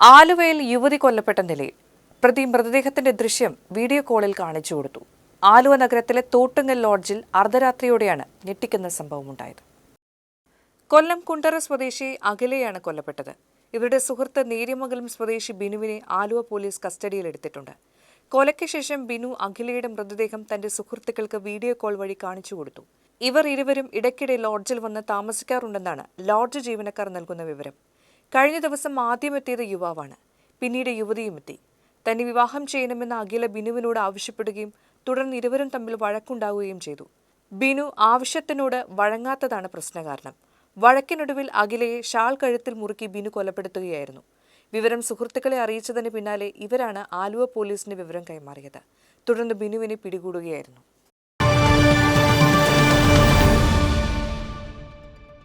ആലുവയിൽ യുവതി കൊല്ലപ്പെട്ട നിലയിൽ പ്രതി മൃതദേഹത്തിന്റെ ദൃശ്യം വീഡിയോ കോളിൽ കാണിച്ചു കൊടുത്തു. ആലുവ നഗരത്തിലെ തോട്ടുങ്ങൽ ലോഡ്ജിൽ അർദ്ധരാത്രിയോടെയാണ് ഞെട്ടിക്കുന്ന സംഭവമുണ്ടായത്. കൊല്ലം കുണ്ടറ സ്വദേശി അഖിലയാണ് കൊല്ലപ്പെട്ടത്. ഇവരുടെ സുഹൃത്ത് നേര്യമംഗലം സ്വദേശി ബിനുവിനെ ആലുവ പോലീസ് കസ്റ്റഡിയിലെടുത്തിട്ടുണ്ട്. കൊലയ്ക്ക് ശേഷം ബിനു അഖിലയുടെ മൃതദേഹം തന്റെ സുഹൃത്തുക്കൾക്ക് വീഡിയോ കോൾ വഴി കാണിച്ചു കൊടുത്തു. ഇവർ ഇരുവരും ഇടയ്ക്കിടെ ലോഡ്ജിൽ വന്ന് താമസിക്കാറുണ്ടെന്നാണ് ലോഡ്ജ് ജീവനക്കാർ നൽകുന്ന വിവരം. കഴിഞ്ഞ ദിവസം ആദ്യമെത്തിയത് യുവാവാണ്. പിന്നീട് യുവതിയും എത്തി. തന്നെ വിവാഹം ചെയ്യണമെന്ന് അഖില ബിനുവിനോട് ആവശ്യപ്പെടുകയും തുടർന്ന് ഇരുവരും തമ്മിൽ വഴക്കുണ്ടാവുകയും ചെയ്തു. ബിനു ആവശ്യത്തിനോട് വഴങ്ങാത്തതാണ് പ്രശ്നകാരണം. വഴക്കിനൊടുവിൽ അഖിലയെ ഷാൾ കഴുത്തിൽ മുറുക്കി ബിനു കൊലപ്പെടുത്തുകയായിരുന്നു. വിവരം സുഹൃത്തുക്കളെ അറിയിച്ചതിന് പിന്നാലെ ഇവരാണ് ആലുവ പോലീസിന് വിവരം കൈമാറിയത്. തുടർന്ന് ബിനുവിനെ പിടികൂടുകയായിരുന്നു.